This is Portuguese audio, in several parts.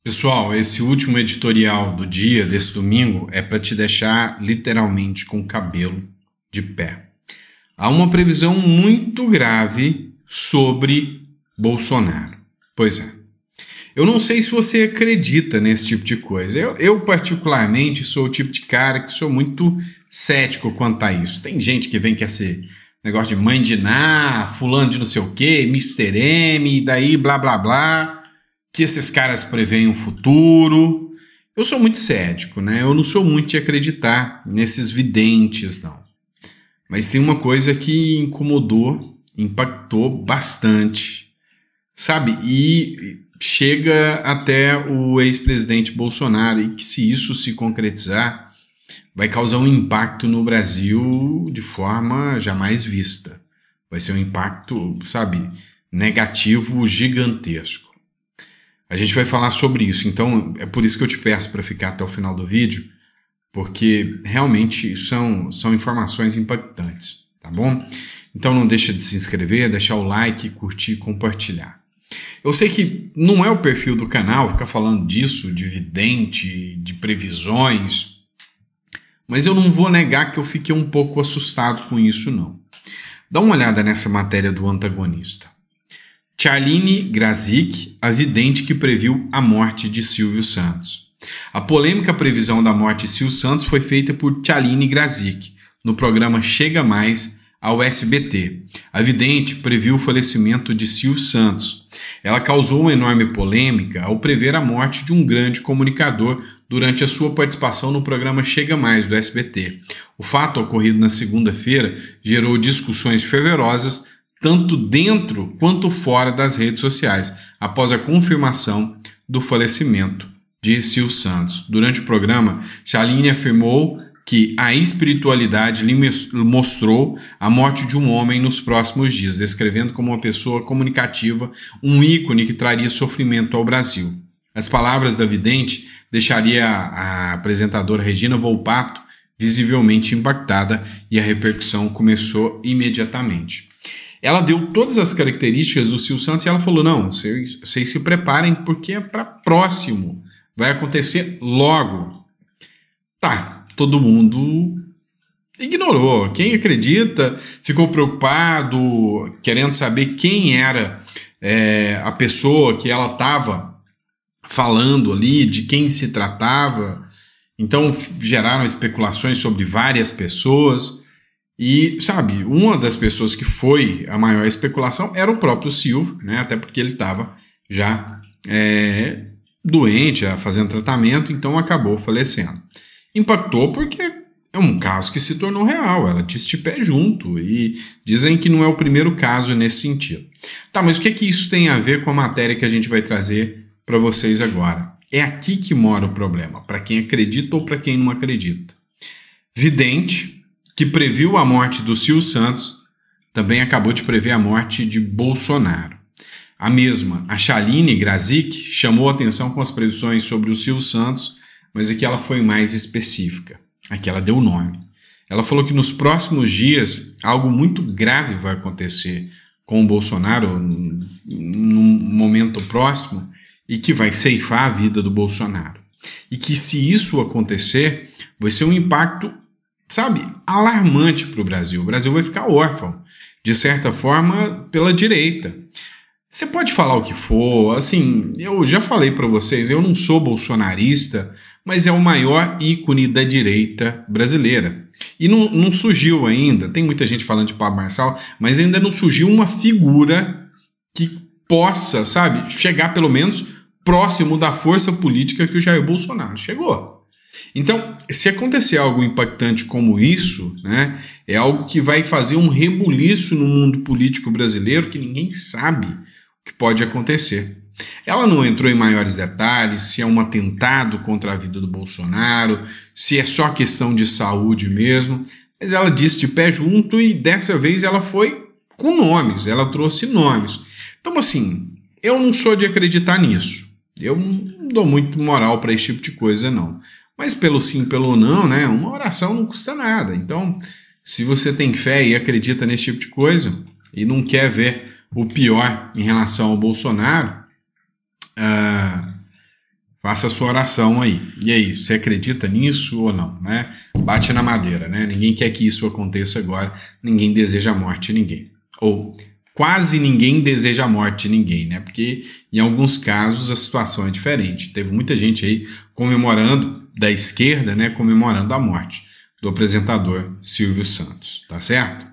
Pessoal, esse último editorial do dia, desse domingo, é para te deixar literalmente com o cabelo de pé. Há uma previsão muito grave sobre Bolsonaro. Pois é. Eu não sei se você acredita nesse tipo de coisa. Eu particularmente, sou o tipo de cara que sou muito cético quanto a isso. Tem gente que vem quer ser negócio de mãe de Ná, fulano de não sei o quê, Mister M, e daí blá blá blá, que esses caras preveem o futuro. Eu sou muito cético, né? Eu não sou muito de acreditar nesses videntes, não. Mas tem uma coisa que incomodou, impactou bastante, sabe? E chega até o ex-presidente Bolsonaro, e que se isso se concretizar, vai causar um impacto no Brasil de forma jamais vista. Vai ser um impacto, sabe, negativo gigantesco. A gente vai falar sobre isso, então é por isso que eu te peço para ficar até o final do vídeo, porque realmente são informações impactantes, tá bom? Então não deixa de se inscrever, deixar o like, curtir e compartilhar. Eu sei que não é o perfil do canal ficar falando disso, de vidente, de previsões, mas eu não vou negar que eu fiquei um pouco assustado com isso, não. Dá uma olhada nessa matéria do antagonista. Tchaline Grazik, a vidente que previu a morte de Silvio Santos. A polêmica previsão da morte de Silvio Santos foi feita por Tchaline Grazik, no programa Chega Mais, ao SBT. A vidente previu o falecimento de Silvio Santos. Ela causou uma enorme polêmica ao prever a morte de um grande comunicador durante a sua participação no programa Chega Mais, do SBT. O fato ocorrido na segunda-feira gerou discussões fervorosas tanto dentro quanto fora das redes sociais, após a confirmação do falecimento de Silvio Santos. Durante o programa, Tchaline afirmou que a espiritualidade lhe mostrou a morte de um homem nos próximos dias, descrevendo como uma pessoa comunicativa, um ícone que traria sofrimento ao Brasil. As palavras da vidente deixaria a apresentadora Regina Volpato visivelmente impactada e a repercussão começou imediatamente. Ela deu todas as características do Silvio Santos e ela falou, não, vocês se preparem porque é para próximo, vai acontecer logo. Tá, todo mundo ignorou. Quem acredita ficou preocupado, querendo saber quem era a pessoa que ela estava falando ali, de quem se tratava. Então geraram especulações sobre várias pessoas. E, sabe, uma das pessoas que foi a maior especulação era o próprio Silvio, né? Até porque ele estava já doente, já fazendo tratamento, então acabou falecendo. Impactou porque é um caso que se tornou real, ela disse de pé junto, e dizem que não é o primeiro caso nesse sentido. Tá, mas o que isso tem a ver com a matéria que a gente vai trazer para vocês agora? É aqui que mora o problema, para quem acredita ou para quem não acredita. Vidente, que previu a morte do Silvio Santos, também acabou de prever a morte de Bolsonaro. A mesma, a Tchaline Grazik, chamou atenção com as previsões sobre o Silvio Santos, mas aqui ela foi mais específica. Aqui ela deu o nome. Ela falou que nos próximos dias algo muito grave vai acontecer com o Bolsonaro, num momento próximo, e que vai ceifar a vida do Bolsonaro. E que se isso acontecer, vai ser um impacto, sabe, alarmante para o Brasil. O Brasil vai ficar órfão, de certa forma, pela direita. Você pode falar o que for, assim, eu já falei para vocês, eu não sou bolsonarista, mas é o maior ícone da direita brasileira. E não surgiu ainda, tem muita gente falando de Pablo Marçal, mas ainda não surgiu uma figura que possa, sabe, chegar pelo menos próximo da força política que o Jair Bolsonaro chegou. Então, se acontecer algo impactante como isso, né, é algo que vai fazer um rebuliço no mundo político brasileiro que ninguém sabe o que pode acontecer. Ela não entrou em maiores detalhes, se é um atentado contra a vida do Bolsonaro, se é só questão de saúde mesmo, mas ela disse de pé junto e dessa vez ela foi com nomes, ela trouxe nomes. Então, assim, eu não sou de acreditar nisso. Eu não dou muito moral para esse tipo de coisa, não. Mas pelo sim, pelo não, né? Uma oração não custa nada. Então, se você tem fé e acredita nesse tipo de coisa e não quer ver o pior em relação ao Bolsonaro, Faça a sua oração aí. E aí, você acredita nisso ou não, né? Bate na madeira, né? Ninguém quer que isso aconteça agora. Ninguém deseja a morte de ninguém. Ou quase ninguém deseja a morte de ninguém, né? Porque em alguns casos a situação é diferente. Teve muita gente aí comemorando, da esquerda, né? Comemorando a morte do apresentador Silvio Santos, tá certo?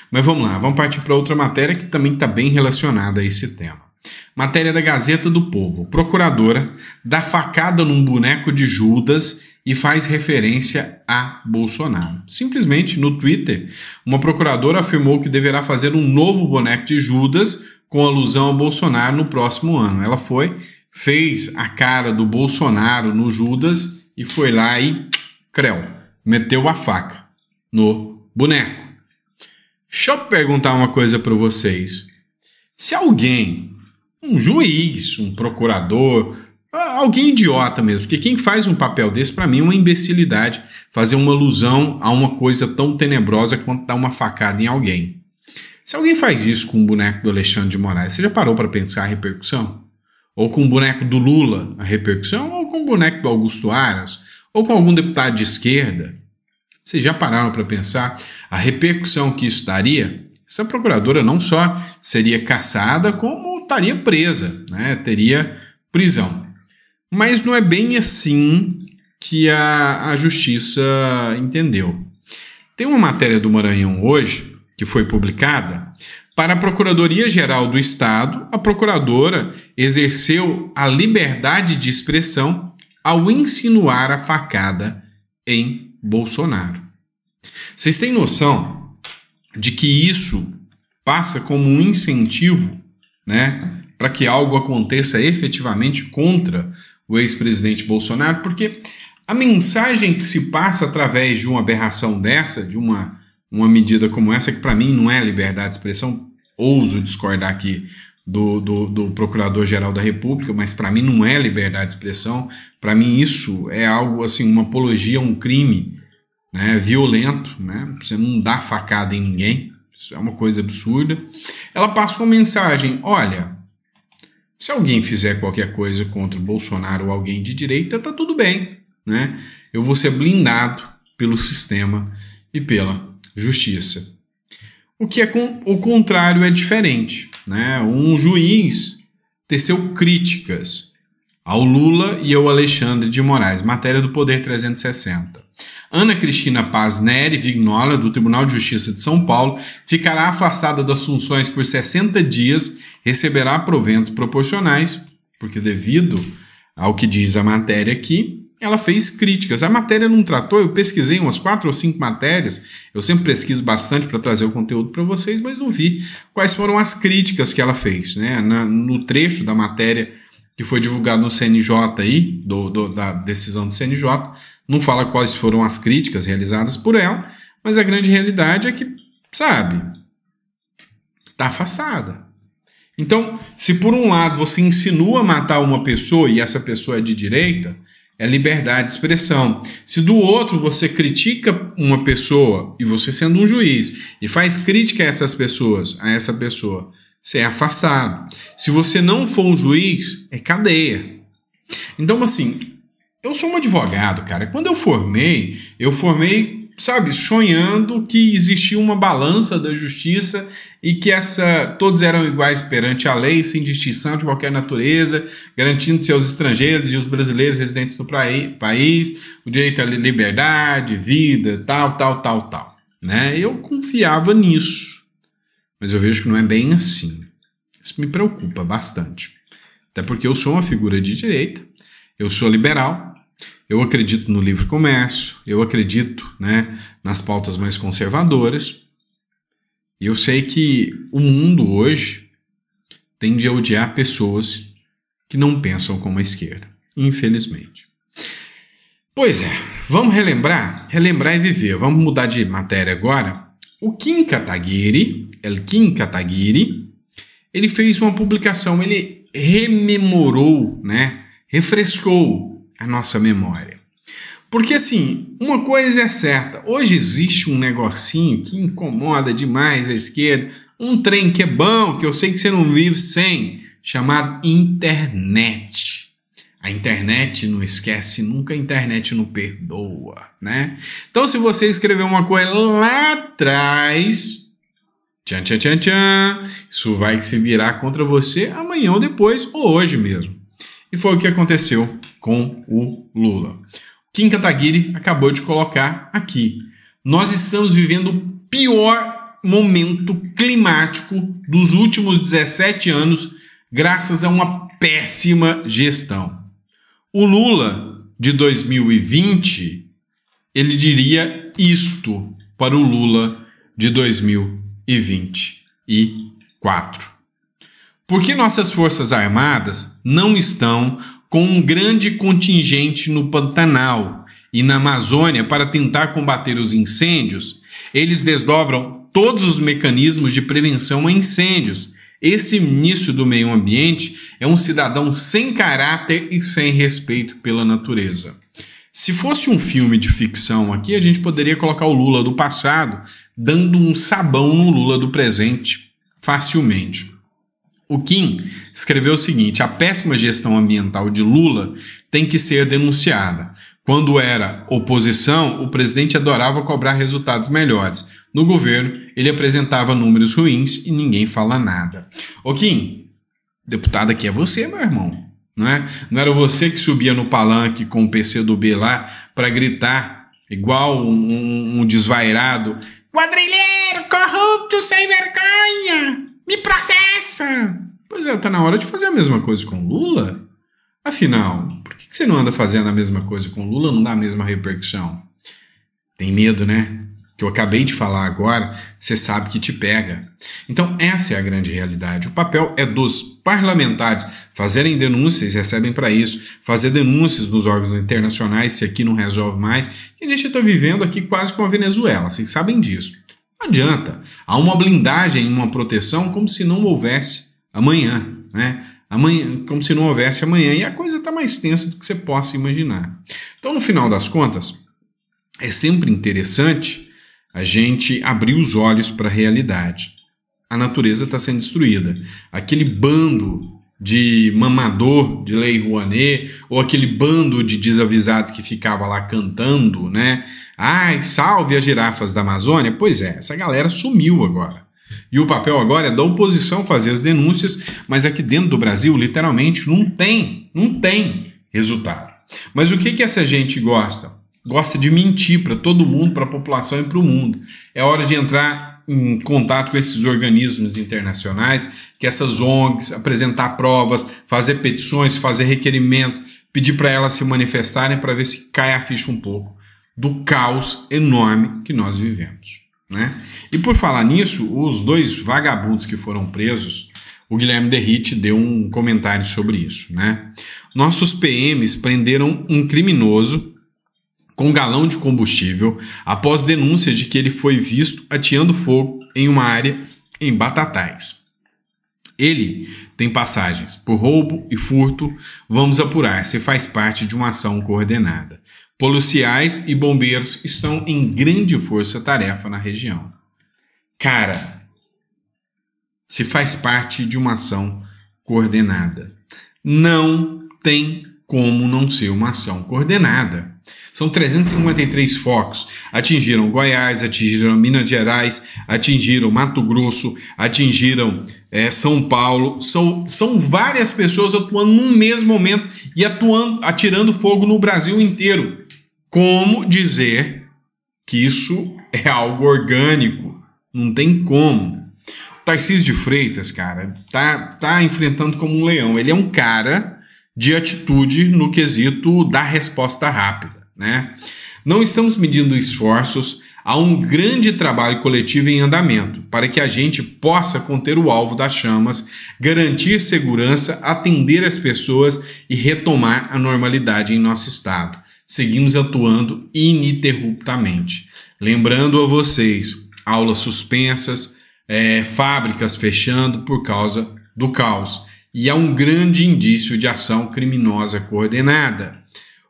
Mas vamos lá, vamos partir para outra matéria que também está bem relacionada a esse tema. Matéria da Gazeta do Povo. Procuradora dá facada num boneco de Judas e faz referência a Bolsonaro. Simplesmente, no Twitter, uma procuradora afirmou que deverá fazer um novo boneco de Judas com alusão a Bolsonaro no próximo ano. Ela fez a cara do Bolsonaro no Judas e foi lá e, meteu a faca no boneco. Deixa eu perguntar uma coisa para vocês. Se alguém, um juiz, um procurador, alguém idiota mesmo, porque quem faz um papel desse, para mim, é uma imbecilidade fazer uma alusão a uma coisa tão tenebrosa quanto dar uma facada em alguém. Se alguém faz isso com o boneco do Alexandre de Moraes, você já parou para pensar a repercussão? Ou com o boneco do Lula, a repercussão? Ou com o boneco do Augusto Aras? Ou com algum deputado de esquerda? Vocês já pararam para pensar a repercussão que isso daria? Essa procuradora não só seria cassada, como estaria presa, né? Teria prisão. Mas não é bem assim que a justiça entendeu. Tem uma matéria do Maranhão hoje, que foi publicada, para a Procuradoria-Geral do Estado, a procuradora exerceu a liberdade de expressão ao insinuar a facada em Bolsonaro. Vocês têm noção de que isso passa como um incentivo, né, para que algo aconteça efetivamente contra o ex-presidente Bolsonaro? Porque a mensagem que se passa através de uma aberração dessa, de uma medida como essa, que para mim não é liberdade de expressão, ouso discordar aqui do Procurador-Geral da República, mas para mim não é liberdade de expressão. Para mim isso é algo assim, uma apologia a um crime, né, violento, né? Você não dá facada em ninguém, isso é uma coisa absurda. Ela passa uma mensagem: olha, se alguém fizer qualquer coisa contra o Bolsonaro ou alguém de direita, tá tudo bem, né? Eu vou ser blindado pelo sistema e pela justiça. O que é o contrário é diferente, né? Um juiz teceu críticas ao Lula e ao Alexandre de Moraes, matéria do Poder 360. Ana Cristina Paz Neri Vignola, do Tribunal de Justiça de São Paulo, ficará afastada das funções por 60 dias, receberá proventos proporcionais, porque devido ao que diz a matéria aqui, ela fez críticas. A matéria não tratou, eu pesquisei umas 4 ou 5 matérias, eu sempre pesquiso bastante para trazer o conteúdo para vocês, mas não vi quais foram as críticas que ela fez, né? No trecho da matéria que foi divulgado no CNJ aí, da decisão do CNJ, não fala quais foram as críticas realizadas por ela, mas a grande realidade é que, sabe, está afastada. Então, se por um lado você insinua matar uma pessoa e essa pessoa é de direita, é liberdade de expressão. Se do outro você critica uma pessoa, e você sendo um juiz, e faz crítica a essa pessoa, você é afastado. Se você não for um juiz, é cadeia. Então, assim, eu sou um advogado, cara. Quando eu formei, sabe, sonhando que existia uma balança da justiça e que todos eram iguais perante a lei, sem distinção de qualquer natureza, garantindo-se aos estrangeiros e os brasileiros residentes no país o direito à liberdade, vida, tal, né? Eu confiava nisso, mas eu vejo que não é bem assim. Isso me preocupa bastante, até porque eu sou uma figura de direita, eu sou liberal, eu acredito no livre comércio, eu acredito, né, nas pautas mais conservadoras, e eu sei que o mundo hoje tende a odiar pessoas que não pensam como a esquerda, infelizmente. Pois é, vamos relembrar e viver. Vamos mudar de matéria agora. O Kim Kataguiri, ele fez uma publicação, ele rememorou, né, refrescou a nossa memória. Porque, assim, uma coisa é certa, hoje existe um negocinho que incomoda demais a esquerda, um trem que é bom, que eu sei que você não vive sem, chamado internet. A internet não esquece nunca, a internet não perdoa, né? Então, se você escreveu uma coisa lá atrás, tchan, tchan, tchan, tchan, isso vai se virar contra você amanhã ou depois, ou hoje mesmo. E foi o que aconteceu com o Lula. Kim Kataguiri acabou de colocar aqui. Nós estamos vivendo o pior momento climático dos últimos 17 anos, graças a uma péssima gestão. O Lula de 2020, ele diria isto para o Lula de 2024. Por que nossas Forças Armadas não estão com um grande contingente no Pantanal e na Amazônia para tentar combater os incêndios? Eles desdobram todos os mecanismos de prevenção a incêndios. Esse ministro do Meio Ambiente é um cidadão sem caráter e sem respeito pela natureza. Se fosse um filme de ficção aqui, a gente poderia colocar o Lula do passado dando um sabão no Lula do presente facilmente. O Kim escreveu o seguinte: a péssima gestão ambiental de Lula tem que ser denunciada. Quando era oposição, o presidente adorava cobrar resultados melhores. No governo, ele apresentava números ruins e ninguém fala nada. Ô Kim, deputado aqui é você, meu irmão. Não é? Não era você que subia no palanque com o PCdoB lá para gritar igual um desvairado: quadrilheiro, corrupto, sem vergonha, me processa! Pois é, tá na hora de fazer a mesma coisa com Lula. Afinal, por que você não anda fazendo a mesma coisa com Lula, não dá a mesma repercussão? Tem medo, né? Que eu acabei de falar agora, você sabe que te pega. Então, essa é a grande realidade. O papel é dos parlamentares fazerem denúncias, recebem para isso, fazer denúncias nos órgãos internacionais, se aqui não resolve mais, que a gente está vivendo aqui quase com a Venezuela, vocês sabem disso. Não adianta. Há uma blindagem, uma proteção, como se não houvesse amanhã, né? Amanhã, como se não houvesse amanhã, e a coisa está mais tensa do que você possa imaginar. Então, no final das contas, é sempre interessante a gente abrir os olhos para a realidade. A natureza está sendo destruída. Aquele bando de mamador de Lei Rouanet, ou aquele bando de desavisados que ficava lá cantando, né? Ai, salve as girafas da Amazônia. Pois é, essa galera sumiu agora. E o papel agora é da oposição fazer as denúncias, mas aqui dentro do Brasil, literalmente, não tem resultado. Mas o que essa gente gosta? Gosta de mentir para todo mundo, para a população e para o mundo. É hora de entrar em contato com esses organismos internacionais, que essas ONGs, apresentar provas, fazer petições, fazer requerimento, pedir para elas se manifestarem para ver se cai a ficha um pouco do caos enorme que nós vivemos, né? E por falar nisso, os dois vagabundos que foram presos, o Guilherme Derrite deu um comentário sobre isso, né? Nossos PMs prenderam um criminoso com galão de combustível após denúncias de que ele foi visto ateando fogo em uma área em Batatais. Ele tem passagens por roubo e furto. Vamos apurar se faz parte de uma ação coordenada. Policiais e bombeiros estão em grande força-tarefa na região. Cara, se faz parte de uma ação coordenada, não tem como não ser uma ação coordenada. São 353 focos. Atingiram Goiás, atingiram Minas Gerais, atingiram Mato Grosso, atingiram São Paulo. São várias pessoas atuando no mesmo momento e atirando fogo no Brasil inteiro. Como dizer que isso é algo orgânico? Não tem como. O Tarcísio de Freitas, cara, tá enfrentando como um leão. Ele é um cara de atitude no quesito da resposta rápida, né? Não estamos medindo esforços, há um grande trabalho coletivo em andamento para que a gente possa conter o alvo das chamas, garantir segurança, atender as pessoas e retomar a normalidade em nosso estado. Seguimos atuando ininterruptamente. Lembrando a vocês, aulas suspensas, fábricas fechando por causa do caos. E há um grande indício de ação criminosa coordenada.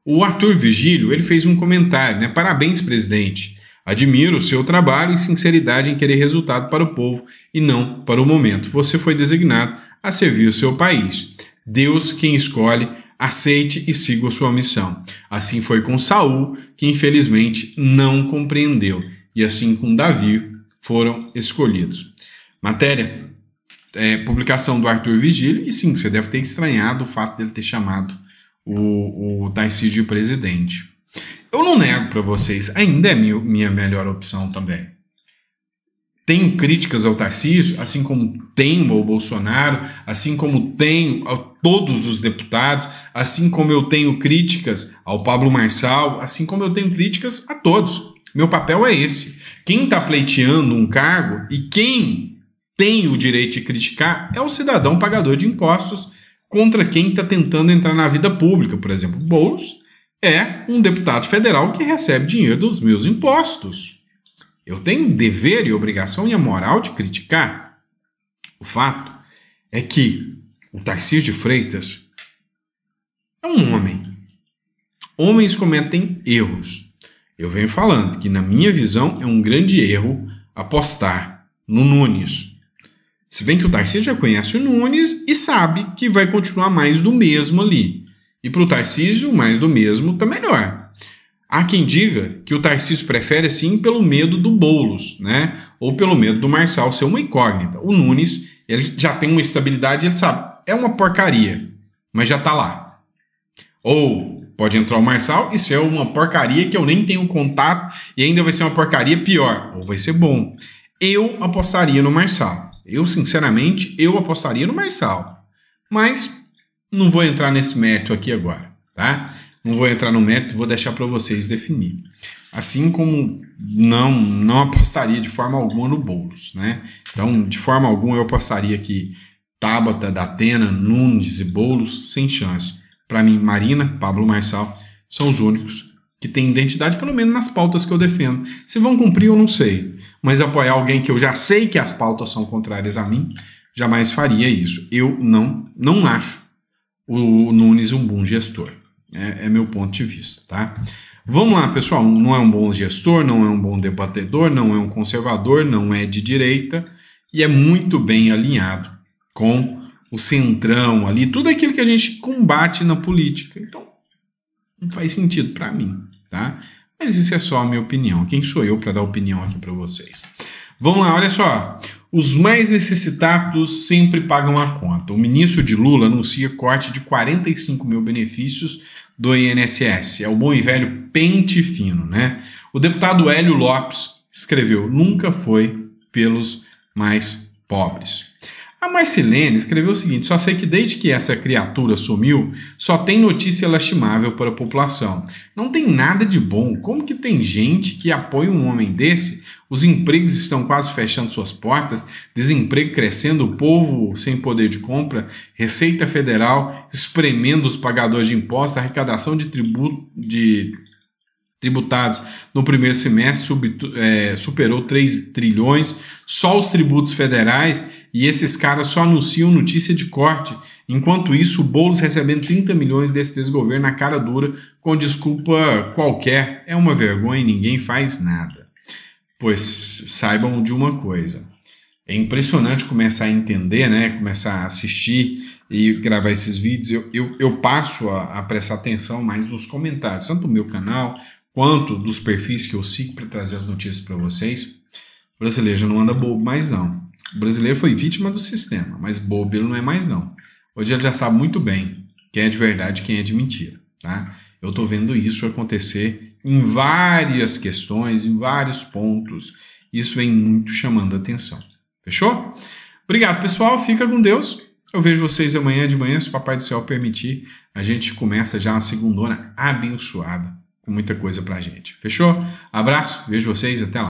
O Arthur Vigílio, ele fez um comentário, né? Parabéns, presidente. Admiro o seu trabalho e sinceridade em querer resultado para o povo e não para o momento. Você foi designado a servir o seu país. Deus quem escolhe aceite e siga a sua missão. Assim foi com Saul, que infelizmente não compreendeu, e assim com Davi foram escolhidos. Matéria, publicação do Arthur Vigílio, e sim, você deve ter estranhado o fato dele ter chamado o Tarcísio de presidente. Eu não nego para vocês, ainda é minha melhor opção também. Tenho críticas ao Tarcísio, assim como tenho ao Bolsonaro, assim como tenho a todos os deputados, assim como eu tenho críticas ao Pablo Marçal, assim como eu tenho críticas a todos. Meu papel é esse. Quem está pleiteando um cargo e quem tem o direito de criticar é o cidadão pagador de impostos contra quem está tentando entrar na vida pública. Por exemplo, Boulos é um deputado federal que recebe dinheiro dos meus impostos. Eu tenho o dever e a obrigação e a moral de criticar. O fato é que o Tarcísio de Freitas é um homem. Homens cometem erros. Eu venho falando que, na minha visão, é um grande erro apostar no Nunes. Se bem que o Tarcísio já conhece o Nunes e sabe que vai continuar mais do mesmo ali. E para o Tarcísio, mais do mesmo está melhor. Há quem diga que o Tarcísio prefere, sim, pelo medo do Boulos, né? Ou pelo medo do Marçal ser uma incógnita. O Nunes, ele já tem uma estabilidade, ele sabe, é uma porcaria, mas já está lá. Ou pode entrar o Marçal e ser uma porcaria que eu nem tenho contato e ainda vai ser uma porcaria pior. Ou vai ser bom. Eu apostaria no Marçal. Eu, sinceramente, apostaria no Marçal. Mas não vou entrar nesse mérito aqui agora, tá? Não vou entrar no mérito, vou deixar para vocês definir. Assim como não apostaria de forma alguma no Boulos, né? Então, de forma alguma, eu apostaria que Tabata, Datena, Nunes e Boulos, sem chance. Para mim, Marina, Pablo Marçal são os únicos que têm identidade, pelo menos nas pautas que eu defendo. Se vão cumprir, eu não sei. Mas apoiar alguém que eu já sei que as pautas são contrárias a mim, jamais faria isso. Eu não acho o Nunes um bom gestor. É meu ponto de vista, tá? Vamos lá, pessoal. Não é um bom gestor, não é um bom debatedor, não é um conservador, não é de direita e é muito bem alinhado com o centrão ali, tudo aquilo que a gente combate na política. Então, não faz sentido para mim, tá? Mas isso é só a minha opinião. Quem sou eu para dar opinião aqui para vocês? Vamos lá, olha só. Os mais necessitados sempre pagam a conta. O ministro de Lula anuncia corte de 45 mil benefícios do INSS. É o bom e velho pente fino, né? O deputado Hélio Lopes escreveu: nunca foi pelos mais pobres. A Marcilene escreveu o seguinte: só sei que desde que essa criatura sumiu, só tem notícia lastimável para a população. Não tem nada de bom. Como que tem gente que apoia um homem desse? Os empregos estão quase fechando suas portas, desemprego crescendo, o povo sem poder de compra, Receita Federal espremendo os pagadores de impostos, a arrecadação de tributados no primeiro semestre superou 3 trilhões, só os tributos federais, e esses caras só anunciam notícia de corte. Enquanto isso, o Boulos recebendo 30 milhões desse desgoverno na cara dura, com desculpa qualquer. É uma vergonha e ninguém faz nada. Pois saibam de uma coisa. É impressionante começar a entender, né? Começar a assistir e gravar esses vídeos. Eu passo a prestar atenção mais nos comentários, tanto do meu canal quanto dos perfis que eu sigo para trazer as notícias para vocês. O brasileiro já não anda bobo mais não. O brasileiro foi vítima do sistema, mas bobo ele não é mais não. Hoje ele já sabe muito bem quem é de verdade e quem é de mentira, tá? Eu estou vendo isso acontecer em várias questões, em vários pontos. Isso vem muito chamando a atenção. Fechou? Obrigado, pessoal. Fica com Deus. Eu vejo vocês amanhã de manhã, se o Papai do Céu permitir. A gente começa já uma segundona abençoada, com muita coisa pra gente. Fechou? Abraço, vejo vocês, até lá.